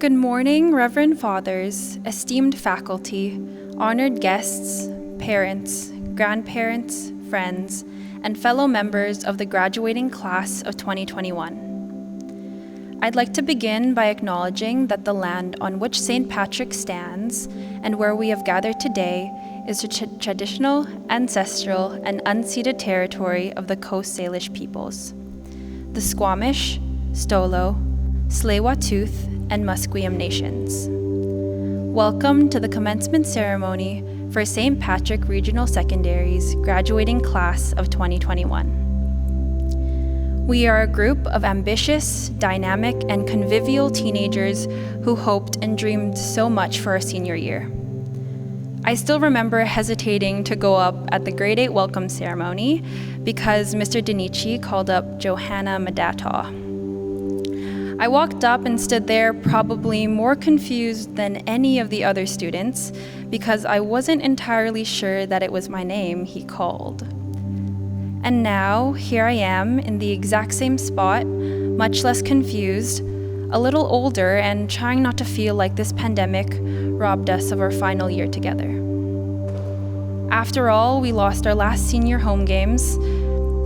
Good morning, Reverend Fathers, esteemed faculty, honored guests, parents, grandparents, friends, and fellow members of the graduating class of 2021. I'd like to begin by acknowledging that the land on which St. Patrick stands and where we have gathered today is the traditional, ancestral, and unceded territory of the Coast Salish peoples, the Squamish, Stolo, Tsleil-Waututh, and Musqueam nations. Welcome to the commencement ceremony for St. Patrick Regional Secondary's graduating class of 2021. We are a group of ambitious, dynamic, and convivial teenagers who hoped and dreamed so much for our senior year. I still remember hesitating to go up at the grade 8 welcome ceremony because Mr. Denichi called up Johanna Madataw. I walked up and stood there probably more confused than any of the other students because I wasn't entirely sure that it was my name he called. And now, here I am in the exact same spot, much less confused, a little older, and trying not to feel like this pandemic robbed us of our final year together. After all, we lost our last senior home games,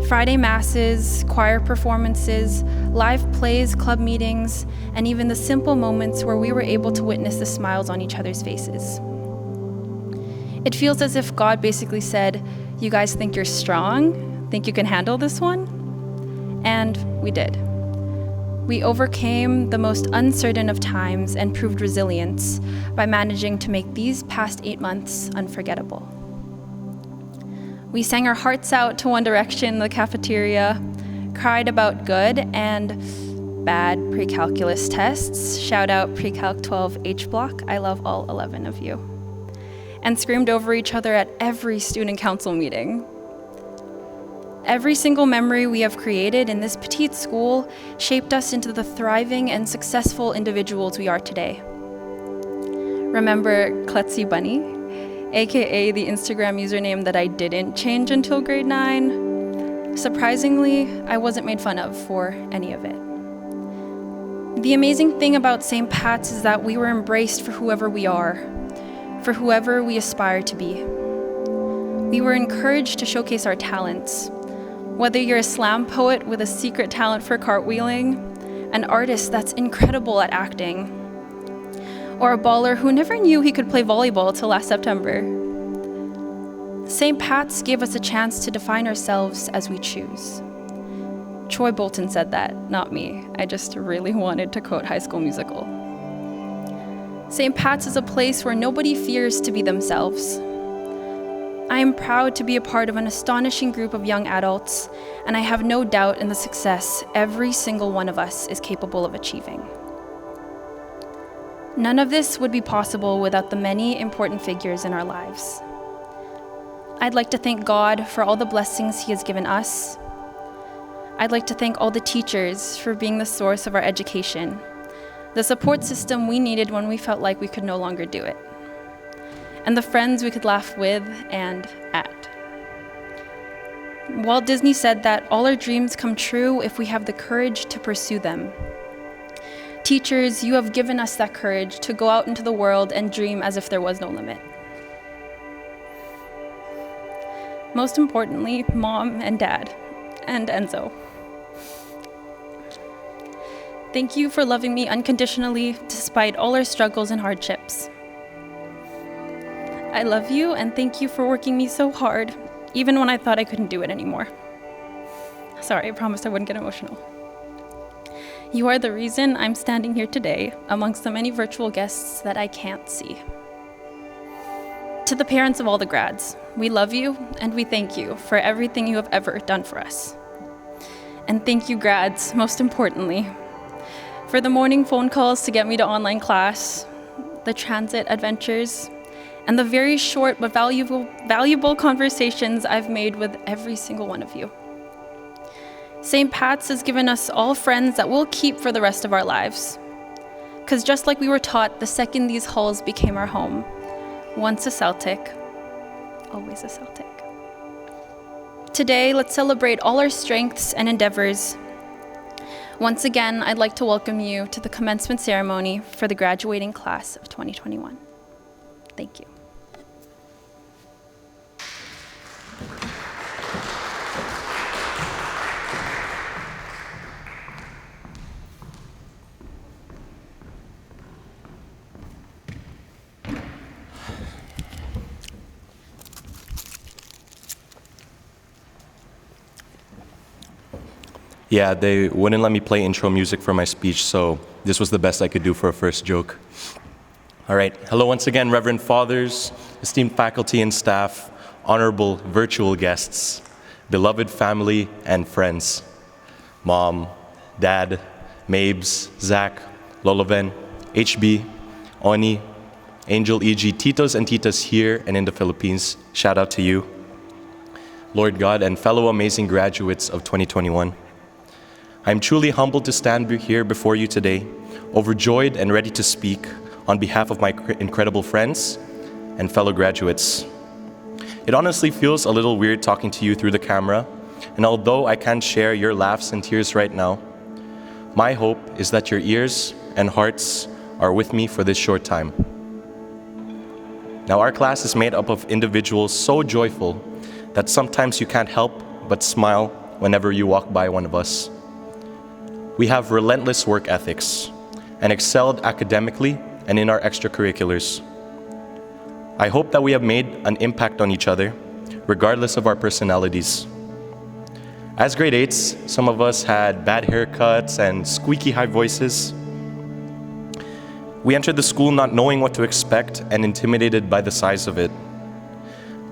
Friday masses, choir performances, live plays, club meetings, and even the simple moments where we were able to witness the smiles on each other's faces. It feels as if God basically said, "You guys think you're strong? Think you can handle this one?" And we did. We overcame the most uncertain of times and proved resilience by managing to make these past 8 months unforgettable. We sang our hearts out to One Direction in the cafeteria, cried about good and bad pre-calculus tests, shout out pre-calc 12 H block, I love all 11 of you, and screamed over each other at every student council meeting. Every single memory we have created in this petite school shaped us into the thriving and successful individuals we are today. Remember Klutzy Bunny? AKA the Instagram username that I didn't change until grade 9. Surprisingly, I wasn't made fun of for any of it. The amazing thing about St. Pat's is that we were embraced for whoever we are, for whoever we aspire to be. We were encouraged to showcase our talents. Whether you're a slam poet with a secret talent for cartwheeling, an artist that's incredible at acting, or a baller who never knew he could play volleyball till last September. St. Pat's gave us a chance to define ourselves as we choose. Troy Bolton said that, not me. I just really wanted to quote High School Musical. St. Pat's is a place where nobody fears to be themselves. I am proud to be a part of an astonishing group of young adults, and I have no doubt in the success every single one of us is capable of achieving. None of this would be possible without the many important figures in our lives. I'd like to thank God for all the blessings He has given us. I'd like to thank all the teachers for being the source of our education, the support system we needed when we felt like we could no longer do it, and the friends we could laugh with and at. Walt Disney said that all our dreams come true if we have the courage to pursue them. Teachers, you have given us that courage to go out into the world and dream as if there was no limit. Most importantly, Mom and Dad, and Enzo. Thank you for loving me unconditionally despite all our struggles and hardships. I love you and thank you for working me so hard, even when I thought I couldn't do it anymore. Sorry, I promised I wouldn't get emotional. You are the reason I'm standing here today amongst the many virtual guests that I can't see. To the parents of all the grads, we love you and we thank you for everything you have ever done for us. And thank you, grads, most importantly, for the morning phone calls to get me to online class, the transit adventures, and the very short but valuable conversations I've made with every single one of you. St. Pat's has given us all friends that we'll keep for the rest of our lives. Because just like we were taught the second these halls became our home, once a Celtic, always a Celtic. Today, let's celebrate all our strengths and endeavors. Once again, I'd like to welcome you to the commencement ceremony for the graduating class of 2021. Thank you. Yeah, they wouldn't let me play intro music for my speech, so this was the best I could do for a first joke. All right, hello once again, Reverend Fathers, esteemed faculty and staff, honorable virtual guests, beloved family and friends, Mom, Dad, Mabes, Zach, Loloven, HB, Oni, Angel, EG, Titos and Titas here and in the Philippines, shout out to you. Lord God and fellow amazing graduates of 2021. I am truly humbled to stand here before you today, overjoyed and ready to speak on behalf of my incredible friends and fellow graduates. It honestly feels a little weird talking to you through the camera, and although I can't share your laughs and tears right now, my hope is that your ears and hearts are with me for this short time. Now, our class is made up of individuals so joyful that sometimes you can't help but smile whenever you walk by one of us. We have relentless work ethics and excelled academically and in our extracurriculars. I hope that we have made an impact on each other, regardless of our personalities. As grade 8s, some of us had bad haircuts and squeaky high voices. We entered the school not knowing what to expect and intimidated by the size of it.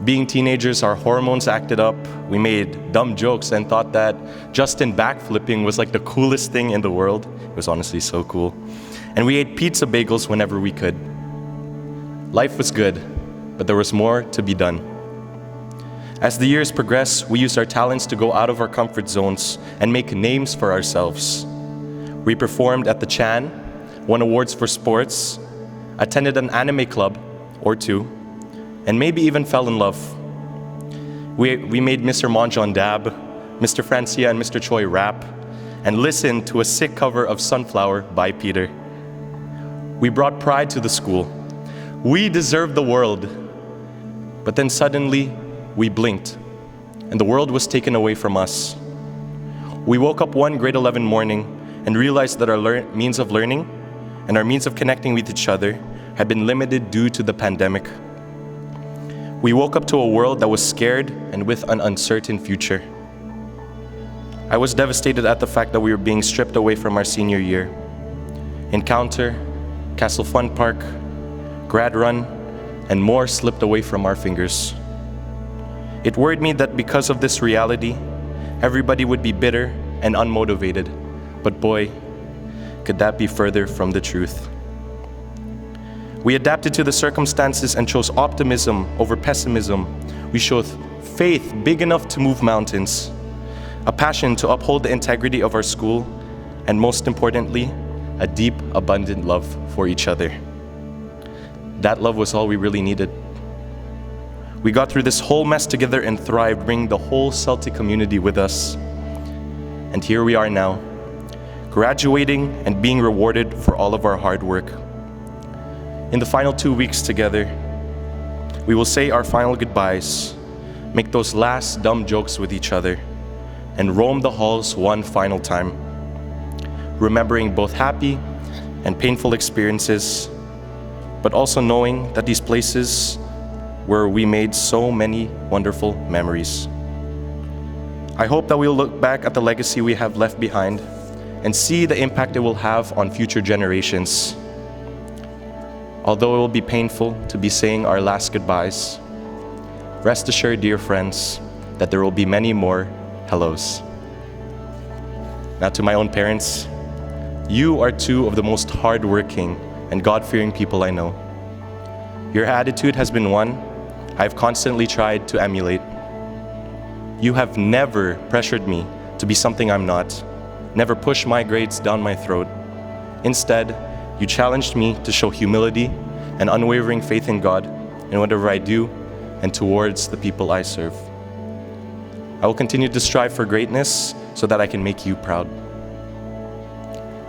Being teenagers, our hormones acted up. We made dumb jokes and thought that Justin backflipping was like the coolest thing in the world. It was honestly so cool. And we ate pizza bagels whenever we could. Life was good, but there was more to be done. As the years progressed, we used our talents to go out of our comfort zones and make names for ourselves. We performed at the Chan, won awards for sports, attended an anime club or two, and maybe even fell in love. We made Mr. Monjon dab, Mr. Francia and Mr. Choi rap, and listened to a sick cover of Sunflower by Peter. We brought pride to the school. We deserved the world. But then suddenly, we blinked, and the world was taken away from us. We woke up one grade 11 morning and realized that our means of learning and our means of connecting with each other had been limited due to the pandemic. We woke up to a world that was scared and with an uncertain future. I was devastated at the fact that we were being stripped away from our senior year. Encounter, Castle Fun Park, Grad Run, and more slipped away from our fingers. It worried me that because of this reality, everybody would be bitter and unmotivated. But boy, could that be further from the truth. We adapted to the circumstances and chose optimism over pessimism. We showed faith big enough to move mountains, a passion to uphold the integrity of our school, and most importantly, a deep, abundant love for each other. That love was all we really needed. We got through this whole mess together and thrived, bringing the whole Celtic community with us. And here we are now, graduating and being rewarded for all of our hard work. In the final 2 weeks together, we will say our final goodbyes, make those last dumb jokes with each other, and roam the halls one final time, remembering both happy and painful experiences, but also knowing that these places where we made so many wonderful memories. I hope that we'll look back at the legacy we have left behind and see the impact it will have on future generations. Although it will be painful to be saying our last goodbyes, rest assured, dear friends, that there will be many more hellos. Now to my own parents, you are two of the most hardworking and God-fearing people I know. Your attitude has been one I've constantly tried to emulate. You have never pressured me to be something I'm not, never pushed my grades down my throat. Instead, you challenged me to show humility and unwavering faith in God in whatever I do and towards the people I serve. I will continue to strive for greatness so that I can make you proud.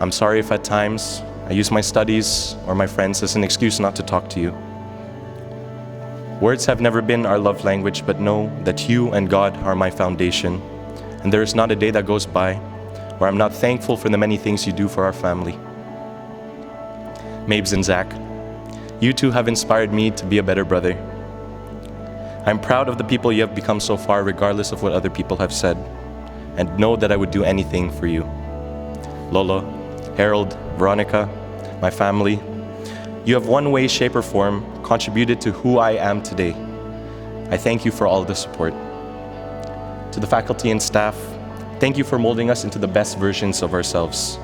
I'm sorry if at times I use my studies or my friends as an excuse not to talk to you. Words have never been our love language, but know that you and God are my foundation, and there is not a day that goes by where I'm not thankful for the many things you do for our family. Mabes and Zach, you two have inspired me to be a better brother. I'm proud of the people you have become so far, regardless of what other people have said, and know that I would do anything for you. Lola, Harold, Veronica, my family, you have one way, shape, or form contributed to who I am today. I thank you for all the support. To the faculty and staff, thank you for molding us into the best versions of ourselves.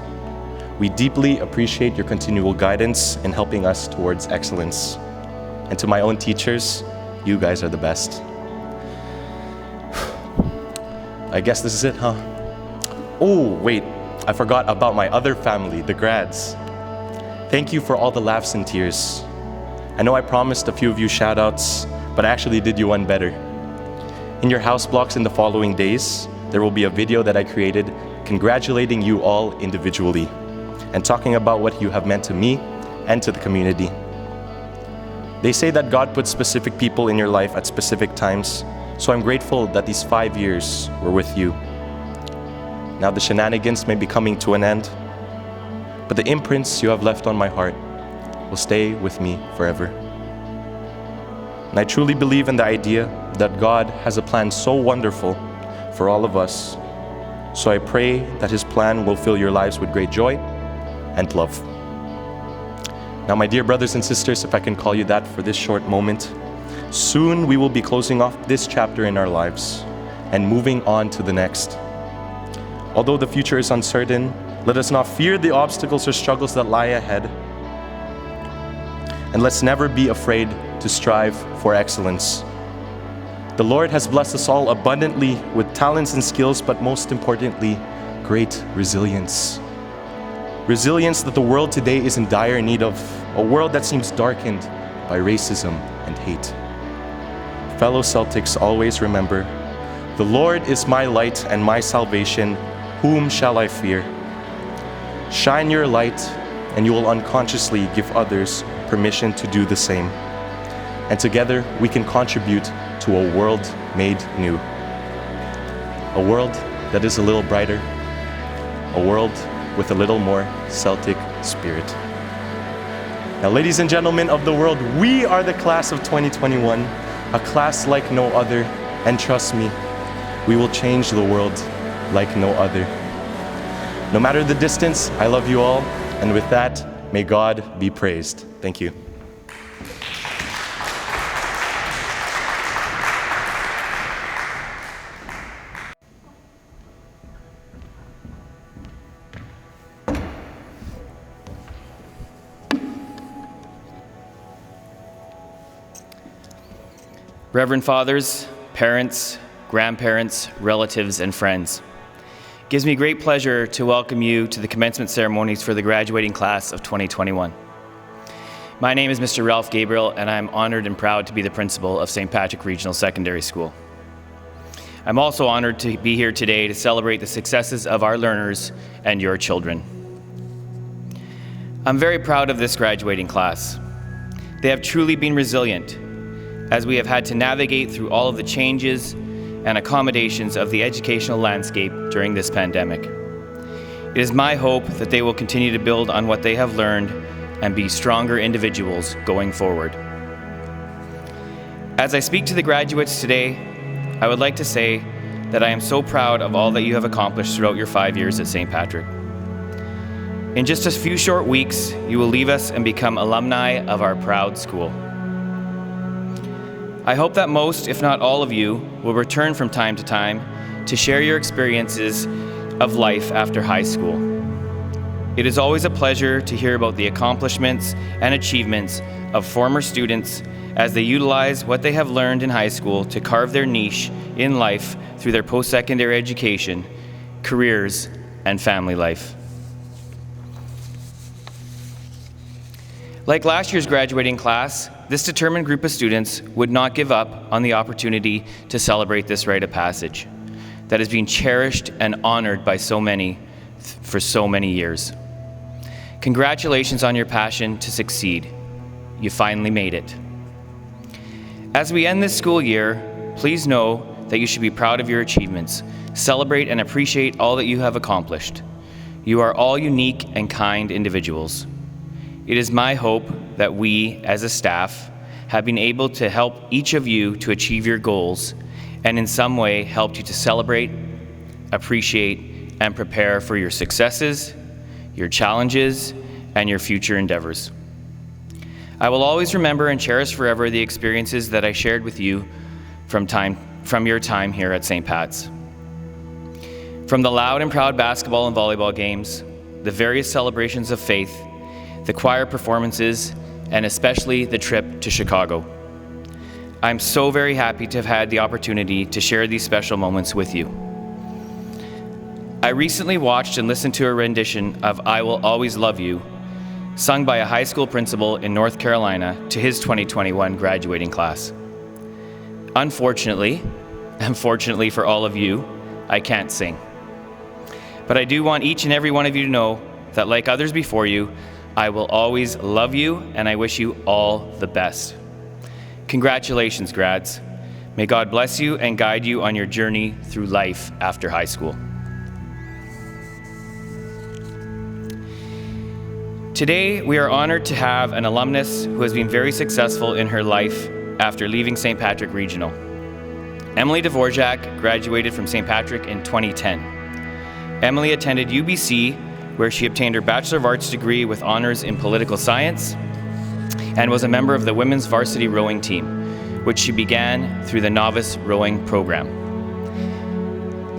We deeply appreciate your continual guidance in helping us towards excellence. And to my own teachers, you guys are the best. I guess this is it, huh? Oh, wait, I forgot about my other family, the grads. Thank you for all the laughs and tears. I know I promised a few of you shout-outs, but I actually did you one better. In your house blocks in the following days, there will be a video that I created congratulating you all individually and talking about what you have meant to me and to the community. They say that God puts specific people in your life at specific times, so I'm grateful that these 5 years were with you. Now the shenanigans may be coming to an end, but the imprints you have left on my heart will stay with me forever. And I truly believe in the idea that God has a plan so wonderful for all of us. So I pray that His plan will fill your lives with great joy and love. Now, my dear brothers and sisters, if I can call you that for this short moment, soon we will be closing off this chapter in our lives and moving on to the next. Although the future is uncertain, let us not fear the obstacles or struggles that lie ahead. And let's never be afraid to strive for excellence. The Lord has blessed us all abundantly with talents and skills, but most importantly, great resilience. Resilience that the world today is in dire need of, a world that seems darkened by racism and hate. Fellow Celtics, always remember, the Lord is my light and my salvation, whom shall I fear? Shine your light, and you will unconsciously give others permission to do the same. And together, we can contribute to a world made new. A world that is a little brighter. A world with a little more Celtic spirit. Now, ladies and gentlemen of the world, we are the class of 2021, a class like no other, and trust me, we will change the world like no other. No matter the distance, I love you all, and with that, may God be praised. Thank you. Reverend Fathers, parents, grandparents, relatives, and friends, it gives me great pleasure to welcome you to the commencement ceremonies for the graduating class of 2021. My name is Mr. Ralph Gabriel, and I'm honored and proud to be the principal of St. Patrick Regional Secondary School. I'm also honored to be here today to celebrate the successes of our learners and your children. I'm very proud of this graduating class. They have truly been resilient, as we have had to navigate through all of the changes and accommodations of the educational landscape during this pandemic. It is my hope that they will continue to build on what they have learned and be stronger individuals going forward. As I speak to the graduates today, I would like to say that I am so proud of all that you have accomplished throughout your 5 years at St. Patrick. In just a few short weeks, you will leave us and become alumni of our proud school. I hope that most, if not all of you, will return from time to time to share your experiences of life after high school. It is always a pleasure to hear about the accomplishments and achievements of former students as they utilize what they have learned in high school to carve their niche in life through their post-secondary education, careers, and family life. Like last year's graduating class, this determined group of students would not give up on the opportunity to celebrate this rite of passage that has been cherished and honored by so many for so many years. Congratulations on your passion to succeed. You finally made it. As we end this school year, please know that you should be proud of your achievements. Celebrate and appreciate all that you have accomplished. You are all unique and kind individuals. It is my hope that we, as a staff, have been able to help each of you to achieve your goals and in some way helped you to celebrate, appreciate, and prepare for your successes, your challenges, and your future endeavors. I will always remember and cherish forever the experiences that I shared with you from your time here at St. Pat's. From the loud and proud basketball and volleyball games, the various celebrations of faith, the choir performances, and especially the trip to Chicago. I'm so very happy to have had the opportunity to share these special moments with you. I recently watched and listened to a rendition of I Will Always Love You, sung by a high school principal in North Carolina to his 2021 graduating class. Unfortunately, and fortunately for all of you, I can't sing. But I do want each and every one of you to know that like others before you, I will always love you and I wish you all the best. Congratulations, grads. May God bless you and guide you on your journey through life after high school. Today, we are honored to have an alumnus who has been very successful in her life after leaving St. Patrick Regional. Emily Dvorak graduated from St. Patrick in 2010. Emily attended UBC, where she obtained her Bachelor of Arts degree with honors in political science and was a member of the women's varsity rowing team, which she began through the novice rowing program.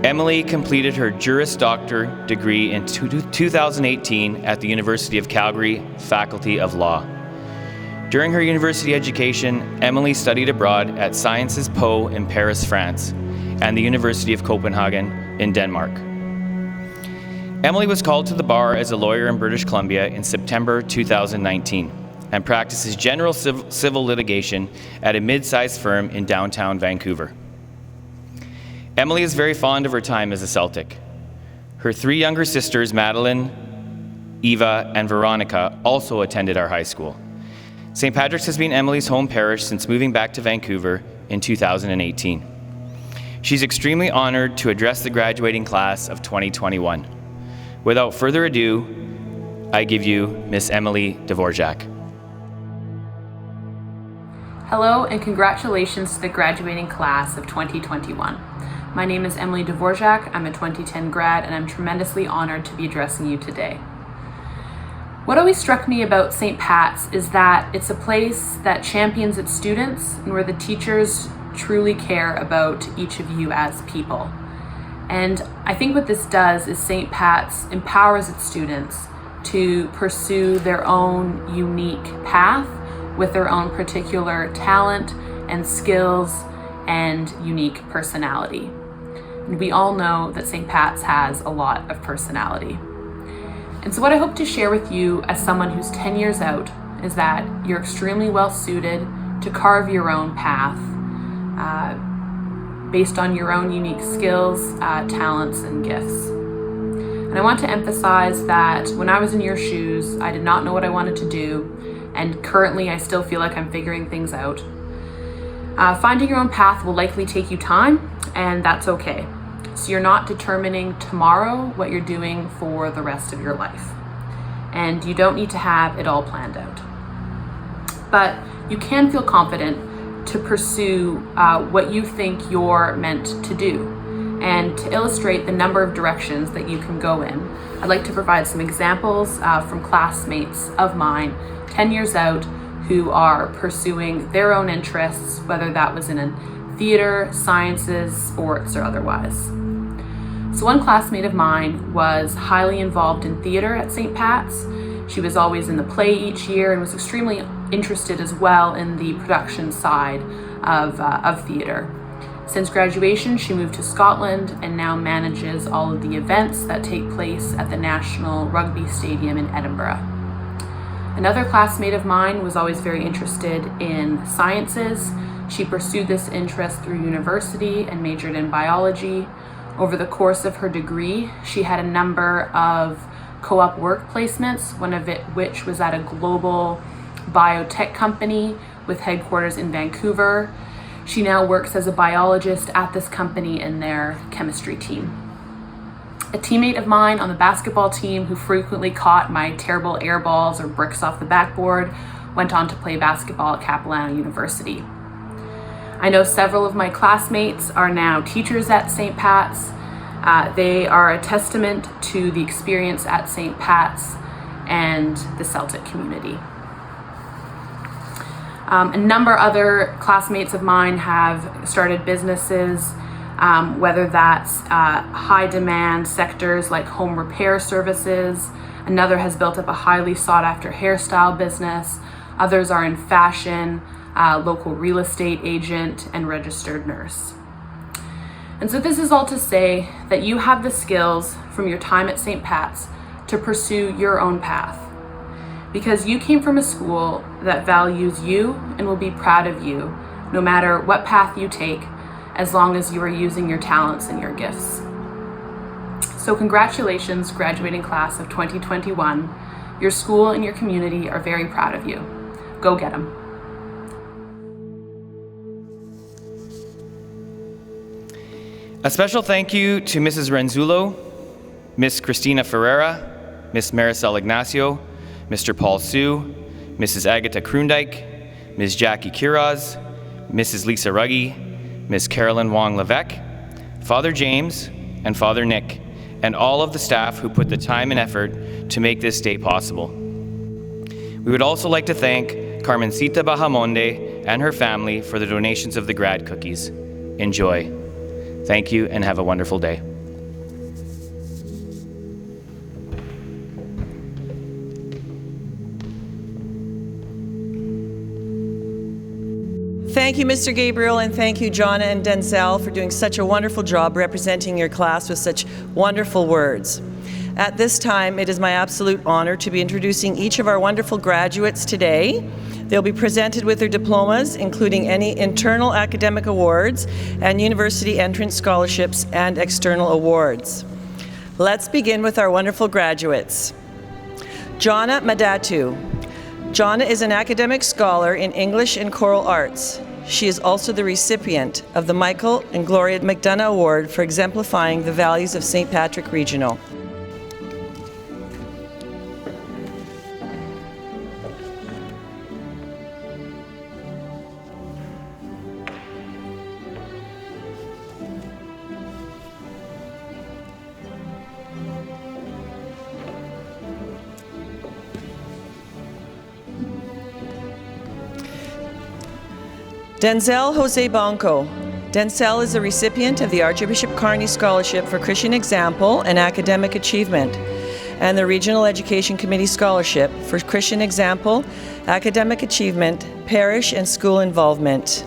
Emily completed her Juris Doctor degree in 2018 at the University of Calgary Faculty of Law. During her university education, Emily studied abroad at Sciences Po in Paris, France, and the University of Copenhagen in Denmark. Emily was called to the bar as a lawyer in British Columbia in September 2019 and practices general civil litigation at a mid-sized firm in downtown Vancouver. Emily is very fond of her time as a Celtic. Her three younger sisters, Madeline, Eva, and Veronica, also attended our high school. St. Patrick's has been Emily's home parish since moving back to Vancouver in 2018. She's extremely honored to address the graduating class of 2021. Without further ado, I give you Miss Emily Dvorak. Hello and congratulations to the graduating class of 2021. My name is Emily Dvorak, I'm a 2010 grad, and I'm tremendously honored to be addressing you today. What always struck me about St. Pat's is that it's a place that champions its students and where the teachers truly care about each of you as people. And I think what this does is St. Pat's empowers its students to pursue their own unique path with their own particular talent and skills and unique personality. And we all know that St. Pat's has a lot of personality. And so what I hope to share with you as someone who's 10 years out is that you're extremely well suited to carve your own path based on your own unique skills, talents, and gifts. And I want to emphasize that when I was in your shoes, I did not know what I wanted to do, and currently I still feel like I'm figuring things out. Finding your own path will likely take you time, and that's okay. So you're not determining tomorrow what you're doing for the rest of your life. And you don't need to have it all planned out. But you can feel confident to pursue what you think you're meant to do. And to illustrate the number of directions that you can go in, I'd like to provide some examples from classmates of mine 10 years out who are pursuing their own interests, whether that was in theater, sciences, sports, or otherwise. So one classmate of mine was highly involved in theater at St. Pat's. She was always in the play each year and was extremely interested as well in the production side of theater. Since graduation, she moved to Scotland and now manages all of the events that take place at the National Rugby Stadium in Edinburgh. Another classmate of mine was always very interested in sciences. She pursued this interest through university and majored in biology. Over the course of her degree, she had a number of co-op work placements, one of which was at a global biotech company with headquarters in Vancouver. She now works as a biologist at this company in their chemistry team. A teammate of mine on the basketball team who frequently caught my terrible air balls or bricks off the backboard went on to play basketball at Capilano University. I know several of my classmates are now teachers at St. Pat's. They are a testament to the experience at St. Pat's and the Celtic community. A number of other classmates of mine have started businesses, whether that's high demand sectors like home repair services. Another has built up a highly sought after hairstyle business. Others are in fashion, local real estate agent, and registered nurse. And so this is all to say that you have the skills from your time at St. Pat's to pursue your own path, because you came from a school that values you and will be proud of you no matter what path you take, as long as you are using your talents and your gifts. So congratulations, graduating class of 2021. Your school and your community are very proud of you. Go get them. A special thank you to Mrs. Renzullo, Miss Christina Ferreira, Miss Maricel Ignacio, Mr. Paul Sue, Mrs. Agatha Kroondijk, Ms. Jackie Kiraz, Mrs. Lisa Ruggie, Ms. Carolyn Wong Levesque, Father James, and Father Nick, and all of the staff who put the time and effort to make this day possible. We would also like to thank Carmencita Bahamonde and her family for the donations of the grad cookies. Enjoy. Thank you and have a wonderful day. Thank you, Mr. Gabriel, and thank you, Jonna and Denzel, for doing such a wonderful job representing your class with such wonderful words. At this time, it is my absolute honor to be introducing each of our wonderful graduates today. They'll be presented with their diplomas, including any internal academic awards and university entrance scholarships and external awards. Let's begin with our wonderful graduates. Jonna Madatu. Jonna is an academic scholar in English and choral arts. She is also the recipient of the Michael and Gloria McDonough Award for exemplifying the values of St. Patrick Regional. Denzel Jose Banco. Denzel is a recipient of the Archbishop Carney Scholarship for Christian Example and Academic Achievement, and the Regional Education Committee Scholarship for Christian Example, Academic Achievement, Parish and School Involvement.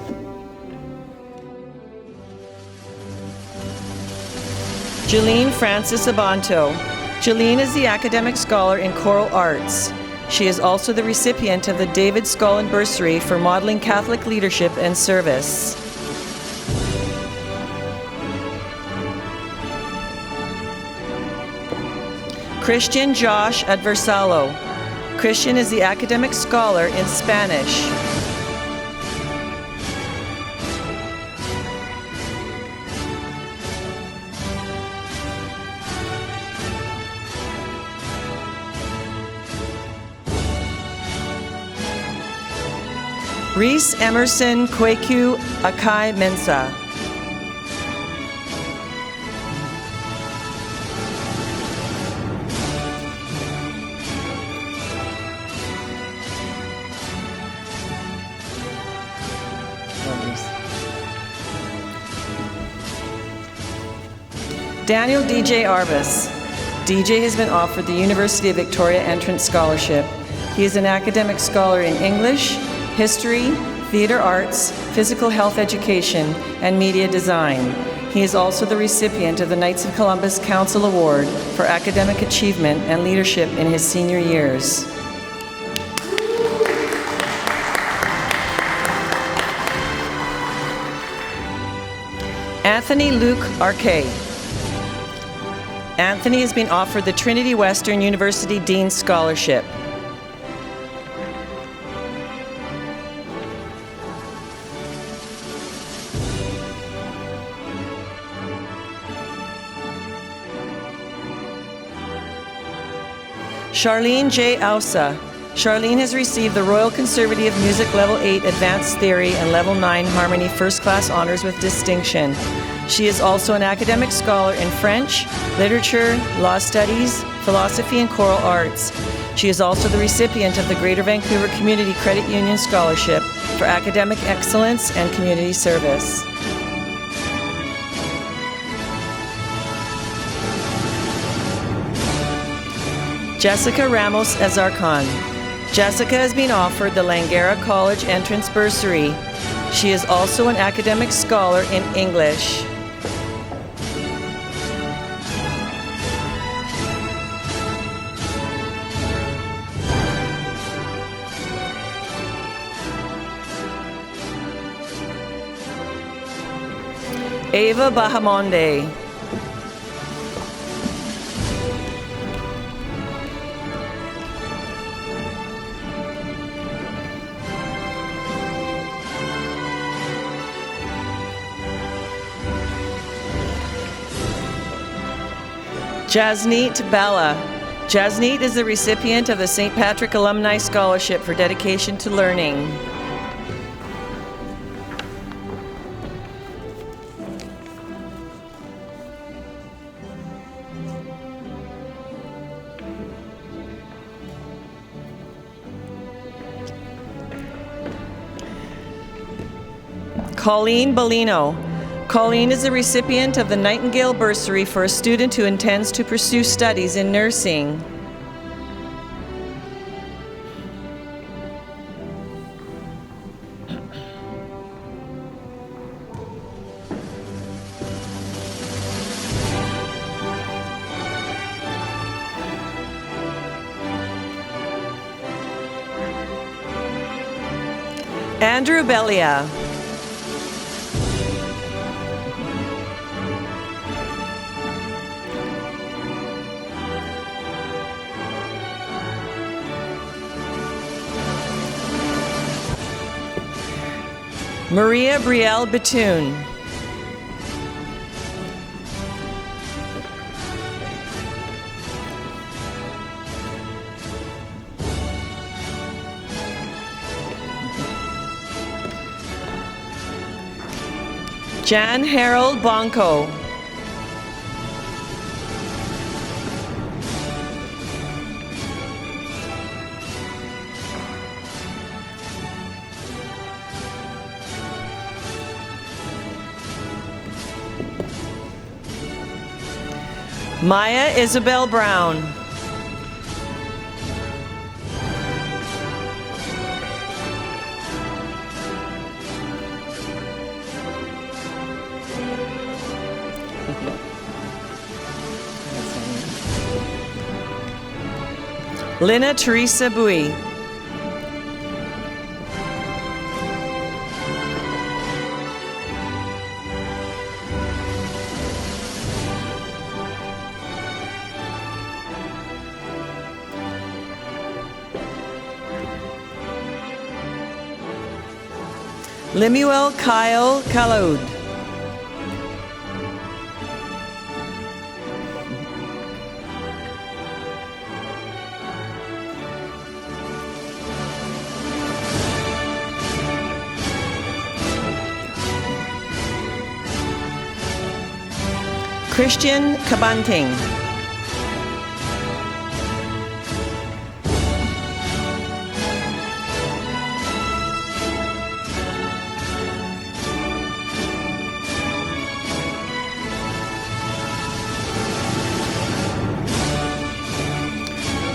Jeline Francis Abanto. Jeline is the academic scholar in choral arts. She is also the recipient of the David Scullin Bursary for modeling Catholic leadership and service. Christian Josh Adversalo. Christian is the academic scholar in Spanish. Reese Emerson Kweku Akai Mensa. Daniel DJ Arbus. DJ has been offered the University of Victoria Entrance Scholarship. He is an academic scholar in English, history, theater arts, physical health education, and media design. He is also the recipient of the Knights of Columbus Council Award for academic achievement and leadership in his senior years. Anthony Luke Arquet. Anthony has been offered the Trinity Western University Dean's Scholarship. Charlene J. Ausa. Charlene has received the Royal Conservative Music Level 8 Advanced Theory and Level 9 Harmony First Class Honors with Distinction. She is also an academic scholar in French, literature, law studies, philosophy, and choral arts. She is also the recipient of the Greater Vancouver Community Credit Union Scholarship for Academic Excellence and Community Service. Jessica Ramos Azarcan. Jessica has been offered the Langara College Entrance Bursary. She is also an academic scholar in English. Ava Bahamonde. Jasneet Bella. Jasneet is the recipient of the St. Patrick Alumni Scholarship for dedication to learning. Colleen Bellino. Colleen is the recipient of the Nightingale Bursary for a student who intends to pursue studies in nursing. Andrew Bellia. Maria Brielle Batoon. Jan Harold Bonko. Maya Isabel Brown. Lina Teresa Bui. Lemuel Kyle Kaloud. Christian Kabanting.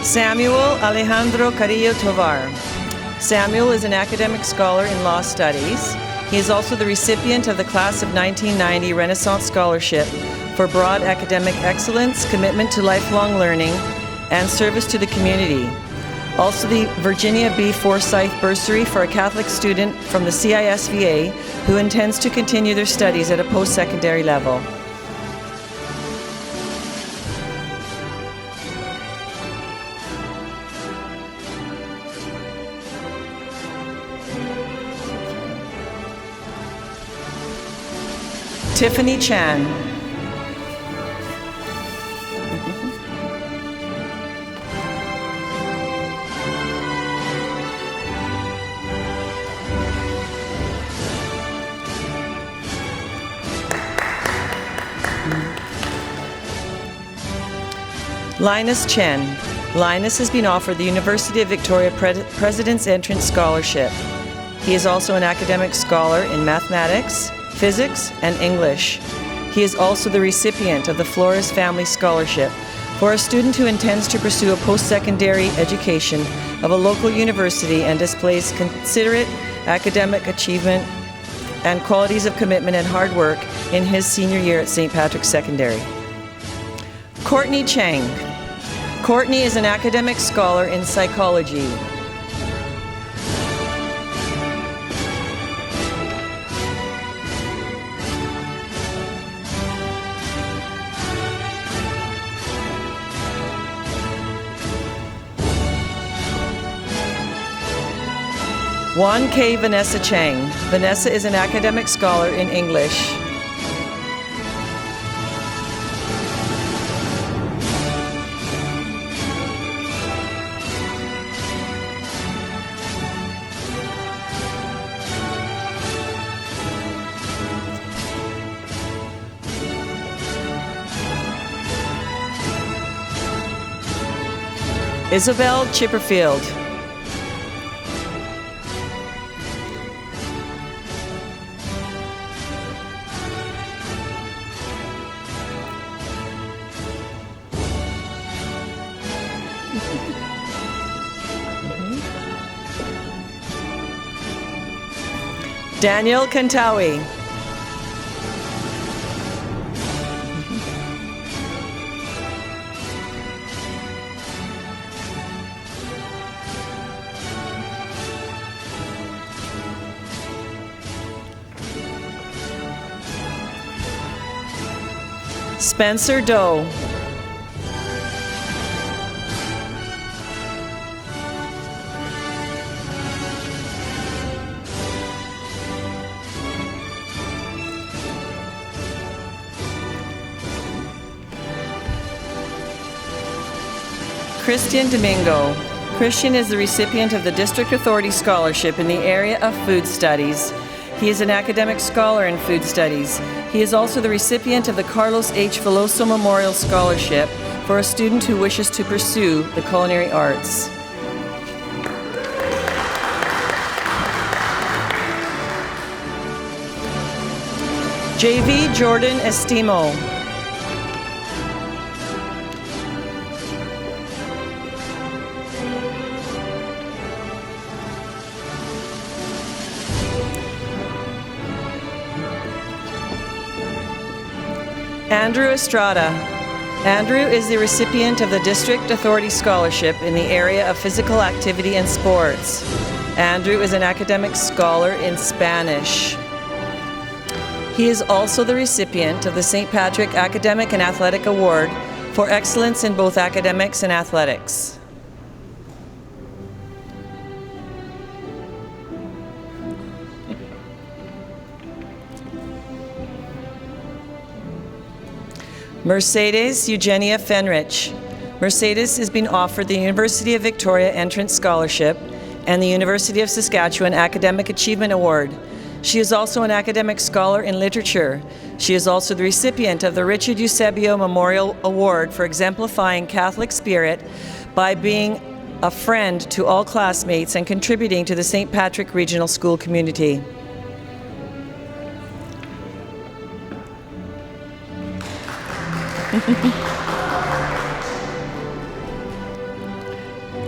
Samuel Alejandro Carrillo Tovar. Samuel is an academic scholar in law studies. He is also the recipient of the Class of 1990 Renaissance Scholarship for broad academic excellence, commitment to lifelong learning, and service to the community. Also the Virginia B. Forsyth Bursary for a Catholic student from the CISVA who intends to continue their studies at a post-secondary level. Tiffany Chan. Linus Chen. Linus has been offered the University of Victoria President's Entrance Scholarship. He is also an academic scholar in mathematics, physics, and English. He is also the recipient of the Flores Family Scholarship. For a student who intends to pursue a post-secondary education of a local university and displays considerate academic achievement and qualities of commitment and hard work in his senior year at St. Patrick's Secondary. Courtney Chang. Courtney is an academic scholar in psychology. Juan K. Vanessa Chang. Vanessa is an academic scholar in English. Isabel Chipperfield. Daniel Kantawi. Spencer Doe. Christian Domingo. Christian is the recipient of the District Authority Scholarship in the area of Food Studies. He is an academic scholar in Food Studies. He is also the recipient of the Carlos H. Veloso Memorial Scholarship for a student who wishes to pursue the culinary arts. J.V. Jordan Estimo. Andrew Estrada. Andrew is the recipient of the District Authority Scholarship in the area of physical activity and sports. Andrew is an academic scholar in Spanish. He is also the recipient of the St. Patrick Academic and Athletic Award for excellence in both academics and athletics. Mercedes Eugenia Fenrich. Mercedes has been offered the University of Victoria Entrance Scholarship and the University of Saskatchewan Academic Achievement Award. She is also an academic scholar in literature. She is also the recipient of the Richard Eusebio Memorial Award for exemplifying Catholic spirit by being a friend to all classmates and contributing to the St. Patrick Regional School community.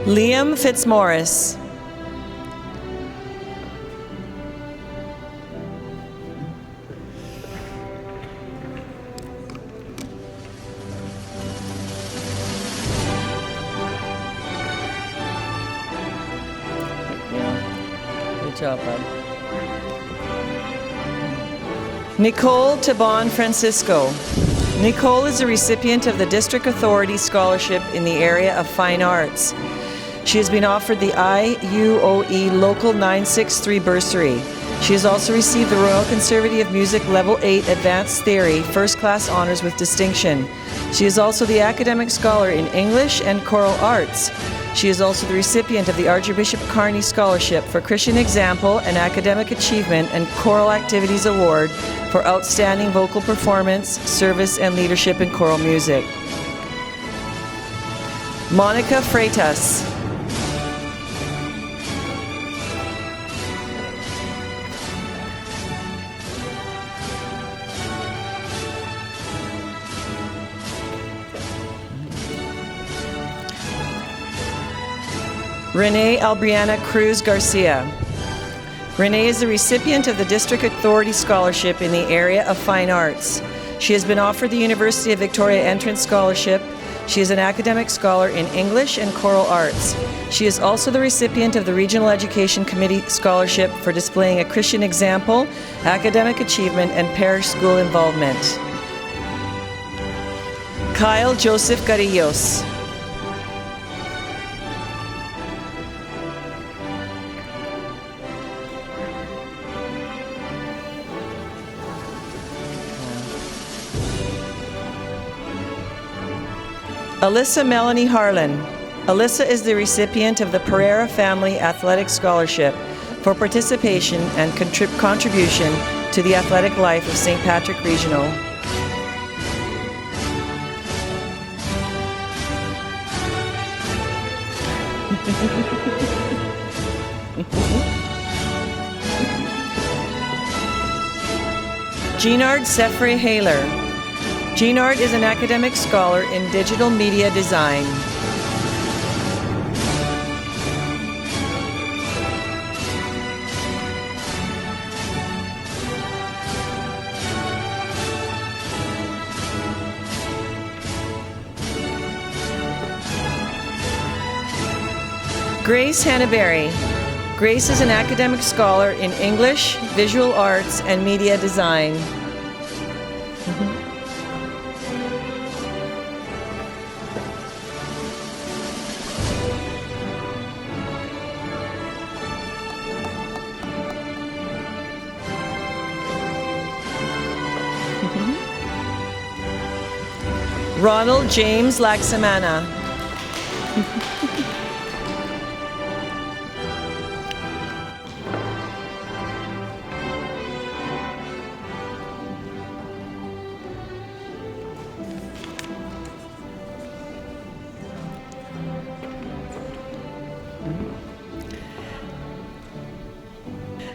Liam Fitzmaurice. Good job, bud. Nicole Tabon Francisco. Nicole is a recipient of the District Authority Scholarship in the area of fine arts. She has been offered the IUOE Local 963 bursary. She has also received the Royal Conservative of Music Level 8 Advanced Theory First Class Honours with Distinction. She is also the Academic Scholar in English and Choral Arts. She is also the recipient of the Archbishop Carney Scholarship for Christian Example and Academic Achievement and Choral Activities Award for Outstanding Vocal Performance, Service, and Leadership in Choral Music. Monica Freitas. Renee Albriana Cruz Garcia. Renee is the recipient of the District Authority Scholarship in the area of Fine Arts. She has been offered the University of Victoria Entrance Scholarship. She is an academic scholar in English and Choral Arts. She is also the recipient of the Regional Education Committee Scholarship for displaying a Christian example, academic achievement, and parish school involvement. Kyle Joseph Garillos. Alyssa Melanie Harlan. Alyssa is the recipient of the Pereira Family Athletic Scholarship for participation and contribution to the athletic life of St. Patrick Regional. Jeanard Sefre Haler. Jeanard is an academic scholar in digital media design. Grace Hannaberry. Grace is an academic scholar in English, visual arts, and media design. Ronald James Laxamana.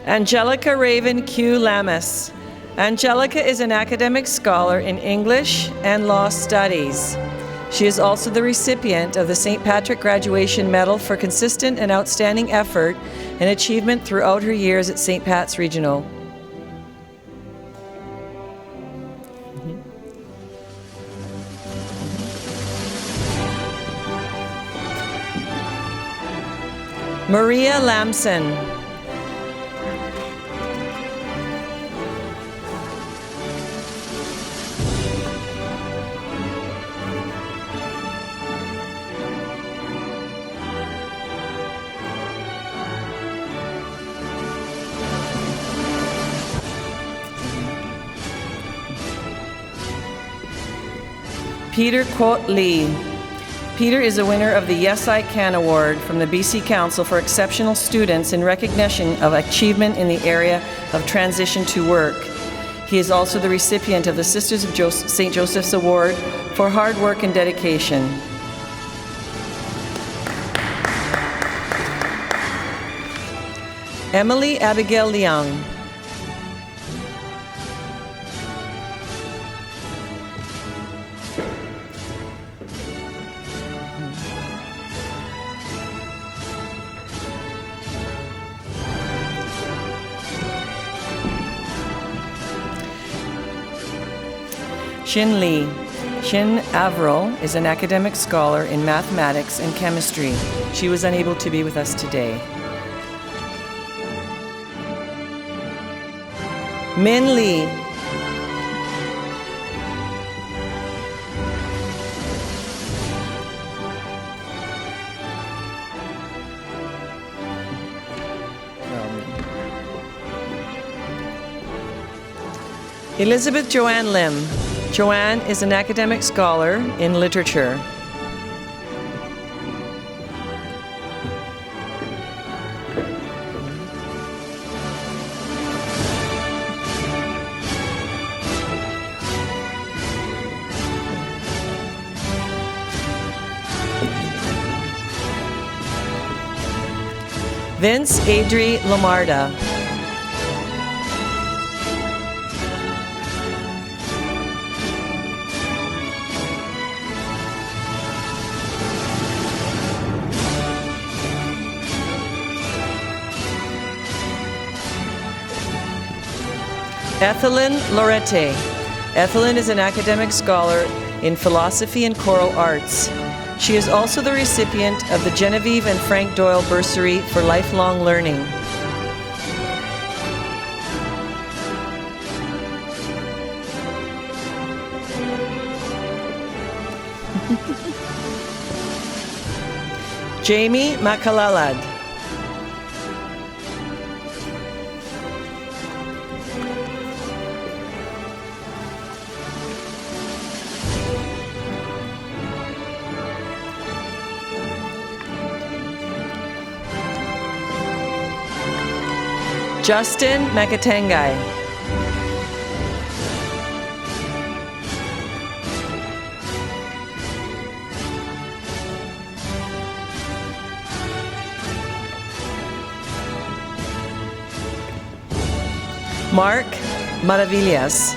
Angelica Raven Q. Lamas. Angelica is an academic scholar in English and Law Studies. She is also the recipient of the St. Patrick Graduation Medal for consistent and outstanding effort and achievement throughout her years at St. Pat's Regional. Maria Lamson. Peter Quote Lee. Peter is a winner of the Yes I Can Award from the BC Council for Exceptional Students in recognition of achievement in the area of transition to work. He is also the recipient of the Sisters of St. Joseph's Award for hard work and dedication. Emily Abigail Leung. Shin Lee. Shin Averill is an academic scholar in mathematics and chemistry. She was unable to be with us today. Min Lee. Elizabeth Joanne Lim. Joanne is an academic scholar in literature. Vince Adri Lamarda. Ethelyn Lorette. Ethelyn is an academic scholar in philosophy and choral arts. She is also the recipient of the Genevieve and Frank Doyle Bursary for Lifelong Learning. Jamie Makalalad. Justin Makatengai. Mark Maravillas.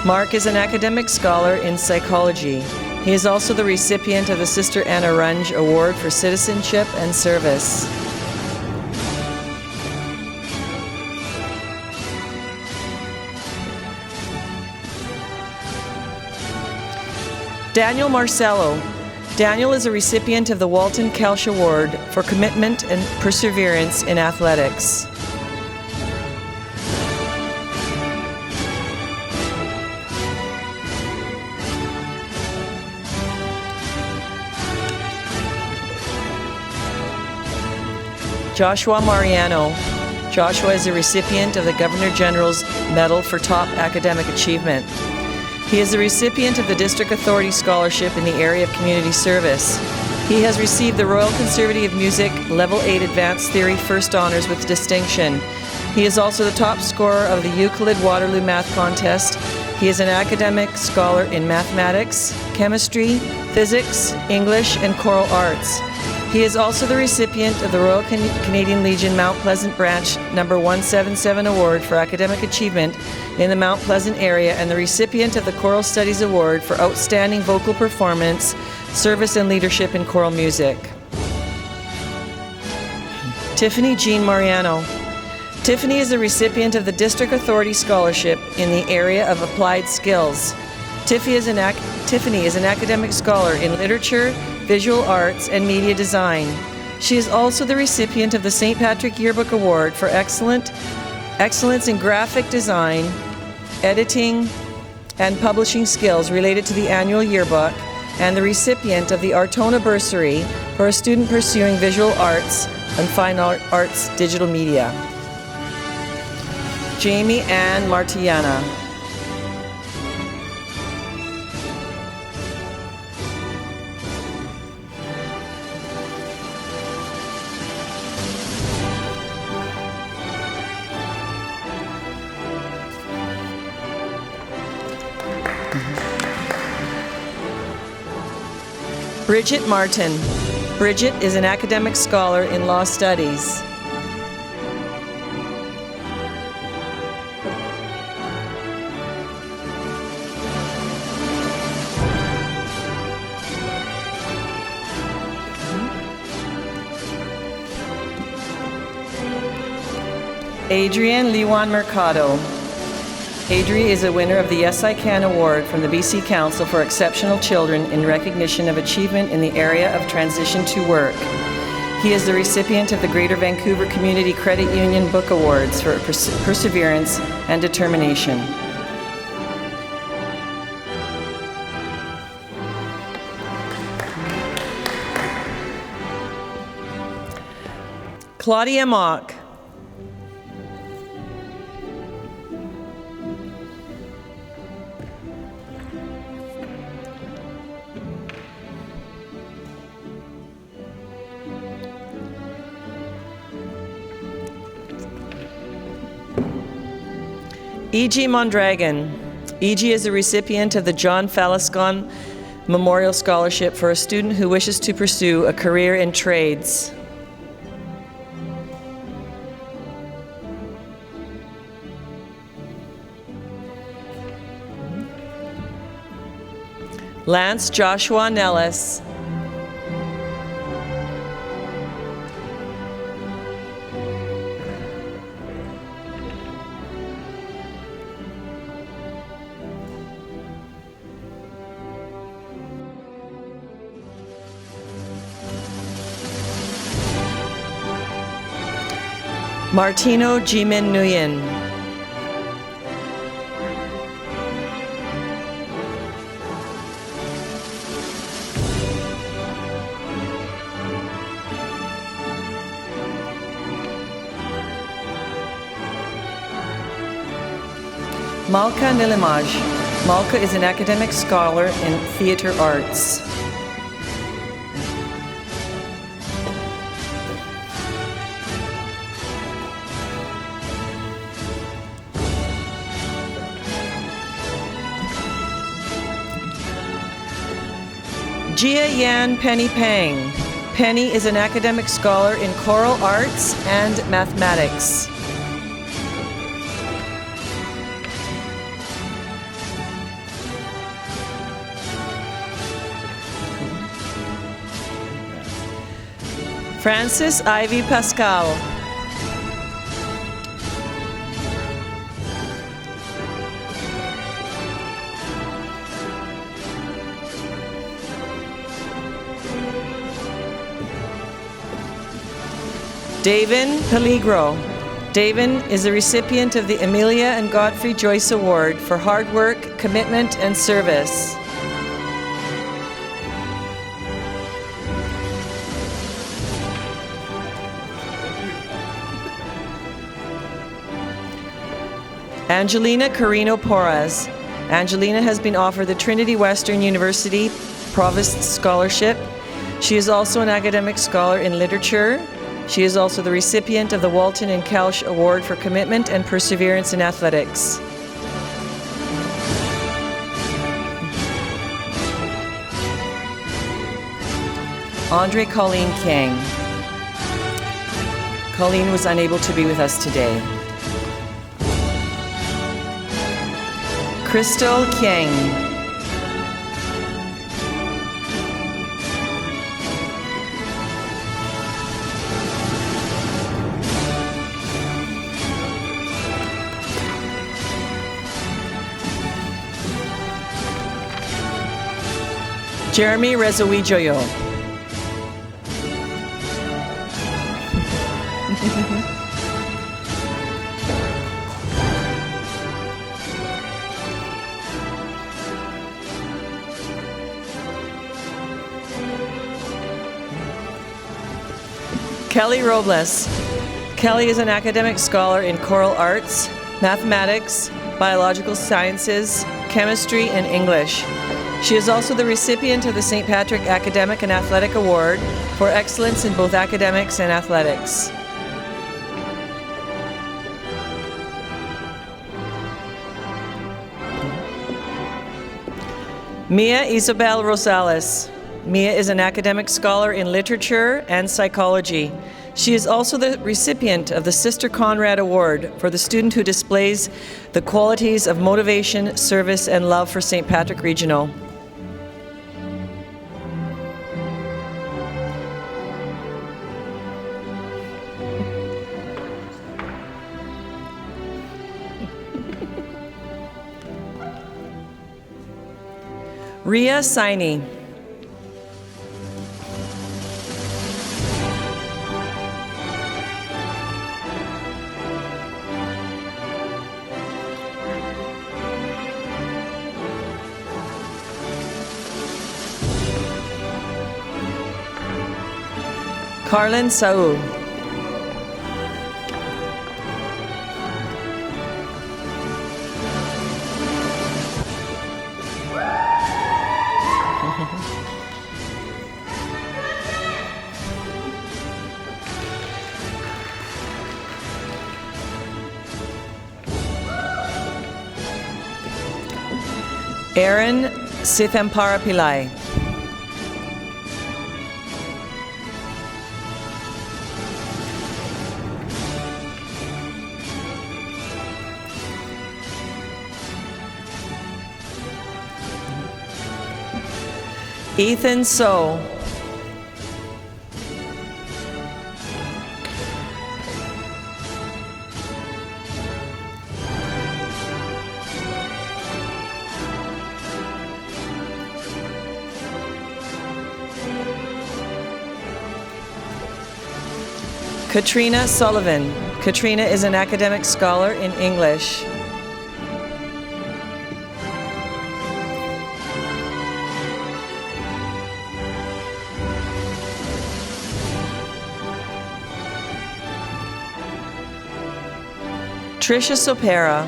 Mark is an academic scholar in psychology. He is also the recipient of the Sister Anna Runge Award for Citizenship and Service. Daniel Marcello. Daniel is a recipient of the Walton Kelsch Award for Commitment and Perseverance in Athletics. Joshua Mariano. Joshua is a recipient of the Governor General's Medal for Top Academic Achievement. He is the recipient of the District Authority Scholarship in the area of community service. He has received the Royal Conservative Music Level 8 Advanced Theory First Honors with distinction. He is also the top scorer of the Euclid Waterloo Math Contest. He is an academic scholar in mathematics, chemistry, physics, English, and choral arts. He is also the recipient of the Royal Canadian Legion Mount Pleasant Branch No. 177 Award for Academic Achievement in the Mount Pleasant area and the recipient of the Choral Studies Award for Outstanding Vocal Performance, Service and Leadership in Choral Music. Tiffany Jean Mariano. Tiffany is a recipient of the District Authority Scholarship in the area of Applied Skills. Tiffany is an academic scholar in literature, visual arts, and media design. She is also the recipient of the St. Patrick Yearbook Award for excellence in graphic design, editing, and publishing skills related to the annual yearbook, and the recipient of the Artona Bursary for a student pursuing visual arts and fine arts digital media. Jamie Ann Martillana. Bridget Martin. Bridget is an academic scholar in law studies. Adrienne Liwan Mercado. Adri is a winner of the Yes I Can Award from the BC Council for Exceptional Children in recognition of achievement in the area of transition to work. He is the recipient of the Greater Vancouver Community Credit Union Book Awards for perseverance and determination. Claudia Mock. E.G. Mondragon. E.G. is a recipient of the John Falascon Memorial Scholarship for a student who wishes to pursue a career in trades. Lance Joshua Nellis. Martino Jimin Nguyen. Malka Nilimaj. Malka is an academic scholar in theater arts. Jia Yan Penny Pang. Penny is an academic scholar in choral arts and mathematics. Francis Ivy Pascal. Davin Peligro. Davin is a recipient of the Amelia and Godfrey Joyce Award for hard work, commitment, and service. Angelina Carino Porras. Angelina has been offered the Trinity Western University Provost Scholarship. She is also an academic scholar in literature. She is also the recipient of the Walton and Kelsch Award for Commitment and Perseverance in Athletics. Andre Colleen King. Colleen was unable to be with us today. Crystal King. Jeremy Rezawijoyo. Kelly Robles. Kelly is an academic scholar in choral arts, mathematics, biological sciences, chemistry, and English. She is also the recipient of the St. Patrick Academic and Athletic Award for excellence in both academics and athletics. Mia Isabel Rosales. Mia is an academic scholar in literature and psychology. She is also the recipient of the Sister Conrad Award for the student who displays the qualities of motivation, service, and love for St. Patrick Regional. Ria Saini. Carlin Saul. Aaron Sithampara Pillai. Ethan So. Katrina Sullivan. Katrina is an academic scholar in English. Tricia Sopera.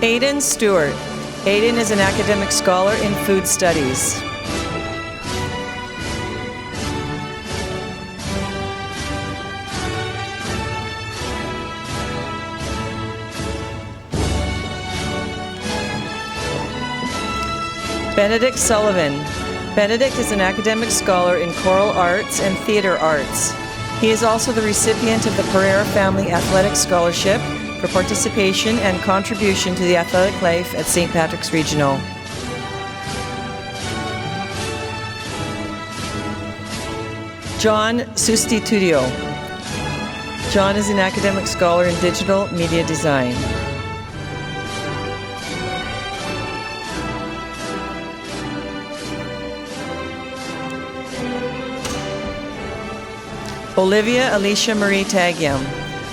Aidan Stewart. Aidan is an academic scholar in food studies. Benedict Sullivan. Benedict is an academic scholar in choral arts and theater arts. He is also the recipient of the Pereira Family Athletic Scholarship for participation and contribution to the athletic life at St. Patrick's Regional. John Sustitudio. John is an academic scholar in digital media design. Olivia Alicia Marie Tagiam.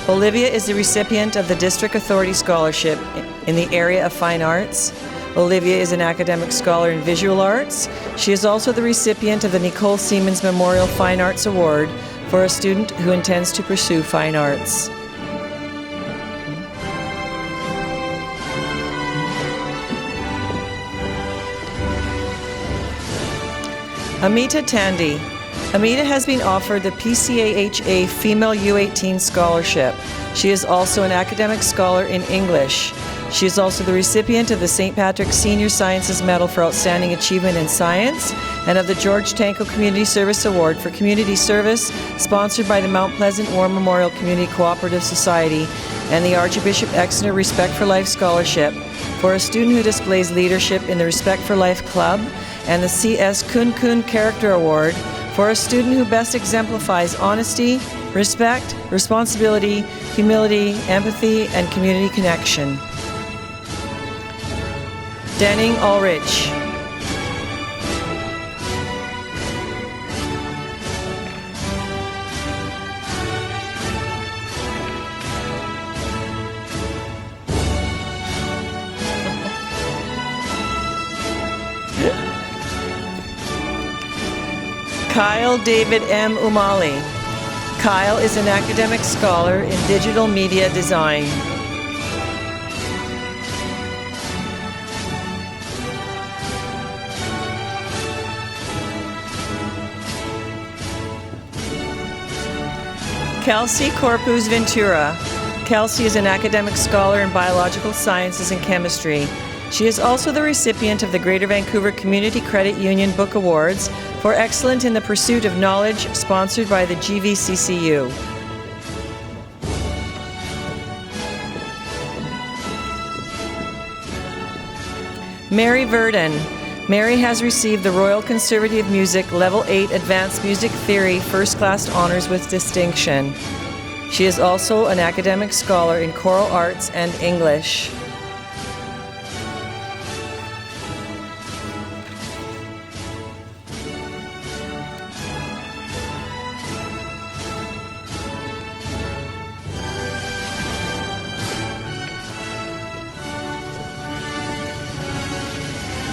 Olivia is the recipient of the District Authority Scholarship in the area of fine arts. Olivia is an academic scholar in visual arts. She is also the recipient of the Nicole Siemens Memorial Fine Arts Award for a student who intends to pursue fine arts. Amita Tandy. Amita has been offered the PCAHA Female U18 Scholarship. She is also an academic scholar in English. She is also the recipient of the St. Patrick's Senior Sciences Medal for Outstanding Achievement in Science and of the George Tanko Community Service Award for Community Service, sponsored by the Mount Pleasant War Memorial Community Cooperative Society and the Archbishop Exeter Respect for Life Scholarship for a student who displays leadership in the Respect for Life Club, and the C.S. Kun Kun Character Award for a student who best exemplifies honesty, respect, responsibility, humility, empathy, and community connection. Denning Ulrich. Kyle David M. Umali. Kyle is an academic scholar in digital media design. Kelsey Corpus Ventura. Kelsey is an academic scholar in biological sciences and chemistry. She is also the recipient of the Greater Vancouver Community Credit Union Book Awards for Excellent in the Pursuit of Knowledge, sponsored by the GVCCU. Mary Verdon. Mary has received the Royal Conservative Music Level 8 Advanced Music Theory First Class Honours with Distinction. She is also an academic scholar in choral arts and English.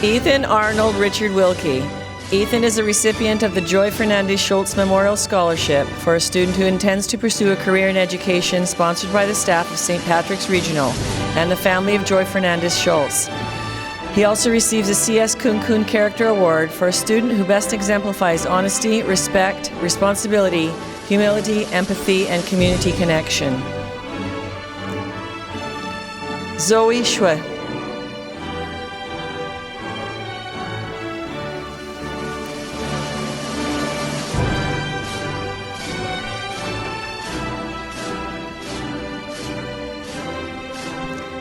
Ethan Arnold Richard Wilkie. Ethan is a recipient of the Joy Fernandez Schultz Memorial Scholarship for a student who intends to pursue a career in education, sponsored by the staff of St. Patrick's Regional and the family of Joy Fernandez Schultz. He also receives a CS Kun Kun Character Award for a student who best exemplifies honesty, respect, responsibility, humility, empathy, and community connection. Zoe Shwe.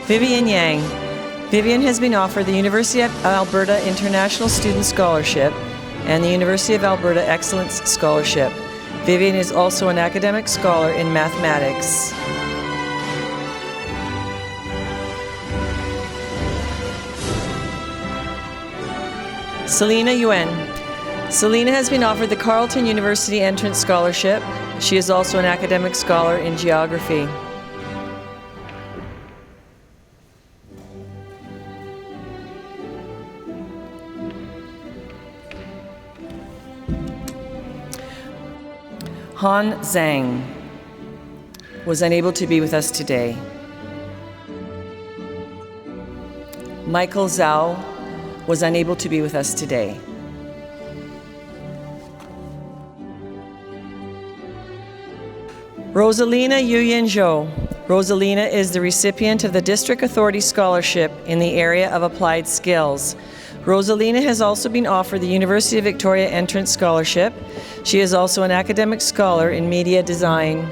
Vivian Yang. Vivian has been offered the University of Alberta International Student Scholarship and the University of Alberta Excellence Scholarship. Vivian is also an academic scholar in mathematics. Selena Yuen. Selena has been offered the Carleton University Entrance Scholarship. She is also an academic scholar in geography. Han Zhang was unable to be with us today. Michael Zhao was unable to be with us today. Rosalina Yuyan Zhou. Rosalina is the recipient of the District Authority Scholarship in the area of applied skills. Rosalina has also been offered the University of Victoria Entrance Scholarship. She is also an academic scholar in media design.